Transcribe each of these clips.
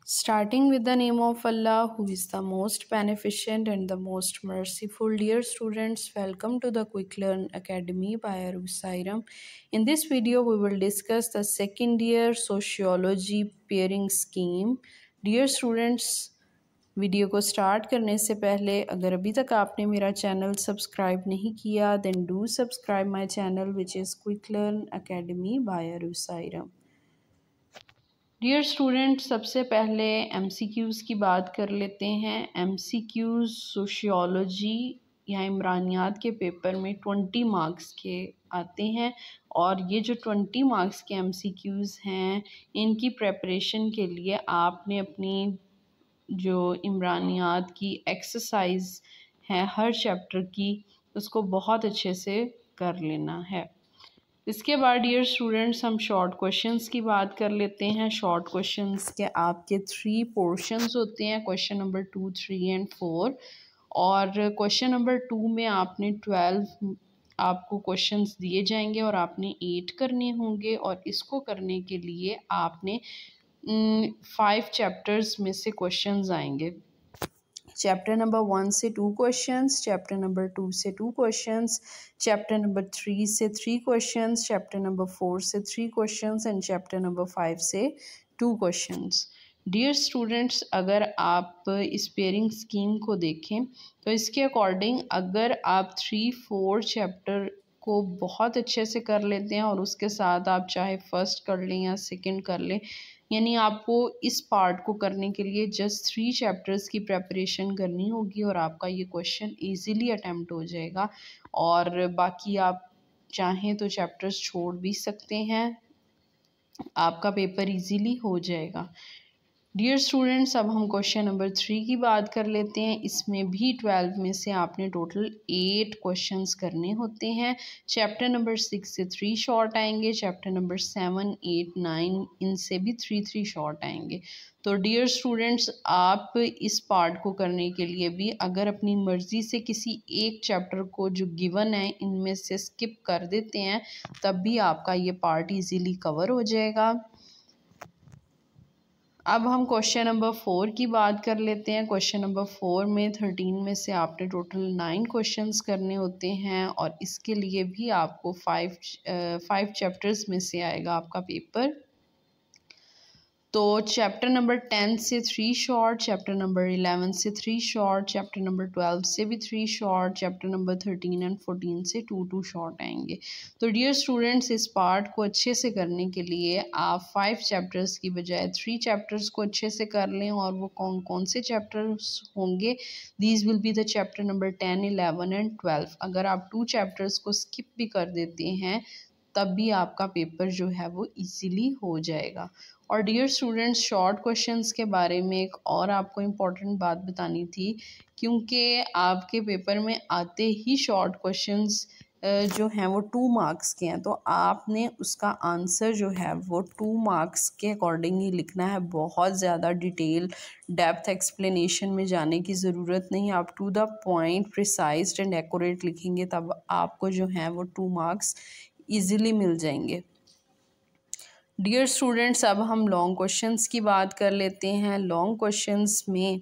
Starting with the name of Allah, who is the most beneficent and the most merciful. Dear students, welcome to the Quick Learn Academy by Aruf Sairam. In this video, we will discuss the second year sociology pairing scheme. Dear students, video को start करने से पहले अगर अभी तक आपने मेरा channel subscribe नहीं किया then do subscribe my channel which is quick learn academy by Aru Sairam. Dear student, सबसे पहले एमसीक्यूज़ की बात कर लेते हैं। एमसीक्यूज़ सोशियोलॉजी या इमरानियात के पेपर में 20 मार्क्स के आते हैं और ये जो 20 मार्क्स के एमसीक्यूज़ हैं इनकी प्रेपरेशन के लिए आपने अपनी जो इमरानियात की एक्सरसाइज है हर चैप्टर की उसको बहुत अच्छे से कर लेना है। इसके बाद डियर स्टूडेंट्स हम शॉर्ट क्वेश्चंस की बात कर लेते हैं। शॉर्ट क्वेश्चंस के आपके 3 पोर्शंस होते हैं, क्वेश्चन नंबर 2, 3 एंड 4। और क्वेश्चन नंबर 2 में आपने 12 आपको क्वेश्चंस दिए जाएंगे और आपने 8 करने होंगे और इसको करने के लिए आपने 5 चैप्टर्स में से क्वेश्चंस आएंगे। चैप्टर नंबर 1 से 2 क्वेश्चंस, चैप्टर नंबर 2 से 2 क्वेश्चंस, चैप्टर नंबर 3 से 3 क्वेश्चंस, चैप्टर नंबर 4 से 3 क्वेश्चंस एंड चैप्टर नंबर 5 से 2 क्वेश्चंस। डियर स्टूडेंट्स, अगर आप इस पेयरिंग स्कीम को देखें तो इसके अकॉर्डिंग अगर आप 3-4 चैप्टर को बहुत अच्छे से कर लेते हैं और उसके साथ आप चाहे फर्स्ट कर लें या सेकंड कर लें, यानी आपको इस पार्ट को करने के लिए जस्ट 3 चैप्टर्स की प्रेपरेशन करनी होगी और आपका ये क्वेश्चन इजीली अटेम्प्ट हो जाएगा। और बाकी आप चाहें तो चैप्टर्स छोड़ भी सकते हैं, आपका पेपर इजीली हो जाएगा। डियर स्टूडेंट्स, अब हम क्वेश्चन नंबर 3 की बात कर लेते हैं। इसमें भी 12 में से आपने टोटल 8 क्वेश्चंस करने होते हैं। चैप्टर नंबर 6 से 3 शॉर्ट आएंगे, चैप्टर नंबर 7, 8, 9 इनसे भी 3 शॉर्ट आएंगे। तो डियर स्टूडेंट्स, आप इस पार्ट को करने के लिए भी अगर अपनी मर्ज़ी से किसी एक चैप्टर को जो गिवन है इनमें से स्किप कर देते हैं तब भी आपका ये पार्ट ईजीली कवर हो जाएगा। अब हम क्वेश्चन नंबर 4 की बात कर लेते हैं। क्वेश्चन नंबर 4 में 13 में से आपने टोटल 9 क्वेश्चंस करने होते हैं और इसके लिए भी आपको 5 चैप्टर्स में से आएगा आपका पेपर। तो चैप्टर नंबर 10 से 3 शॉर्ट, चैप्टर नंबर 11 से 3 शॉर्ट, चैप्टर नंबर 12 से भी 3 शॉर्ट, चैप्टर नंबर 13 एंड 14 से 2 शॉर्ट आएंगे। तो डियर स्टूडेंट्स, इस पार्ट को अच्छे से करने के लिए आप 5 चैप्टर्स की बजाय 3 चैप्टर्स को अच्छे से कर लें। और वो कौन कौन से चैप्टर्स होंगे? These will be the chapter number 10, 11 and 12। अगर आप 2 चैप्टर्स को स्किप भी कर देते हैं तब भी आपका पेपर जो है वो इजीली हो जाएगा। और डियर स्टूडेंट्स, शॉर्ट क्वेश्चंस के बारे में एक और आपको इम्पॉर्टेंट बात बतानी थी, क्योंकि आपके पेपर में आते ही शॉर्ट क्वेश्चंस जो हैं वो 2 मार्क्स के हैं, तो आपने उसका आंसर जो है वो 2 मार्क्स के अकॉर्डिंग ही लिखना है। बहुत ज़्यादा डिटेल डेप्थ एक्सप्लेनेशन में जाने की ज़रूरत नहीं, आप to the point precised and accurate लिखेंगे तब आपको जो है वो 2 मार्क्स ईज़िली मिल जाएंगे। डियर स्टूडेंट्स, अब हम लॉन्ग क्वेश्चंस की बात कर लेते हैं। लॉन्ग क्वेश्चंस में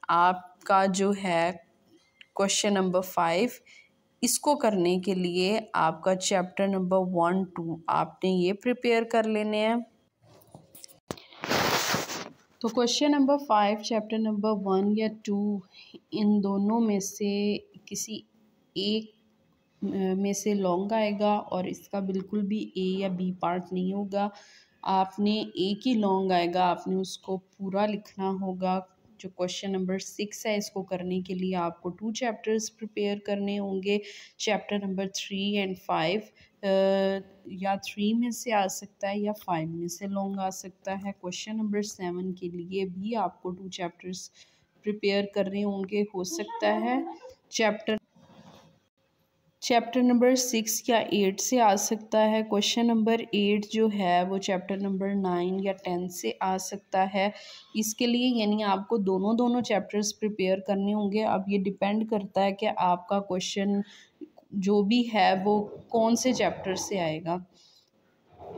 आपका जो है क्वेश्चन नंबर 5, इसको करने के लिए आपका चैप्टर नंबर 1, 2 आपने ये प्रिपेयर कर लेने हैं। तो क्वेश्चन नंबर 5 चैप्टर नंबर 1 या 2 इन दोनों में से किसी एक में से लॉन्ग आएगा और इसका बिल्कुल भी ए या बी पार्ट नहीं होगा। आपने एक ही लॉन्ग आएगा, आपने उसको पूरा लिखना होगा। जो क्वेश्चन नंबर 6 है, इसको करने के लिए आपको 2 चैप्टर्स प्रिपेयर करने होंगे। चैप्टर नंबर 3 एंड 5 या 3 में से आ सकता है या 5 में से लॉन्ग आ सकता है। क्वेश्चन नंबर 7 के लिए भी आपको 2 चैप्टर्स प्रिपेयर करने होंगे। हो सकता है चैप्टर नंबर 6 या 8 से आ सकता है। क्वेश्चन नंबर 8 जो है वो चैप्टर नंबर 9 या 10 से आ सकता है। इसके लिए यानी आपको दोनों चैप्टर्स प्रिपेयर करने होंगे। अब ये डिपेंड करता है कि आपका क्वेश्चन जो भी है वो कौन से चैप्टर से आएगा।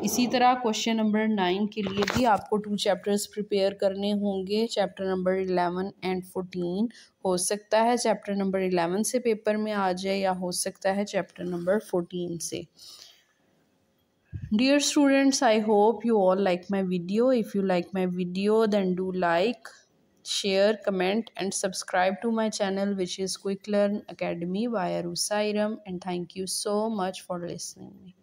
इसी तरह क्वेश्चन नंबर 9 के लिए भी आपको 2 चैप्टर्स प्रिपेयर करने होंगे, चैप्टर नंबर 11 एंड 14। हो सकता है चैप्टर नंबर 11 से पेपर में आ जाए या हो सकता है चैप्टर नंबर 14 से। Dear students, I hope you all like my video. If you like my video, then do like, share, comment and subscribe to my channel, which is Quick Learn Academy by Arusairam, and thank you so much for listening.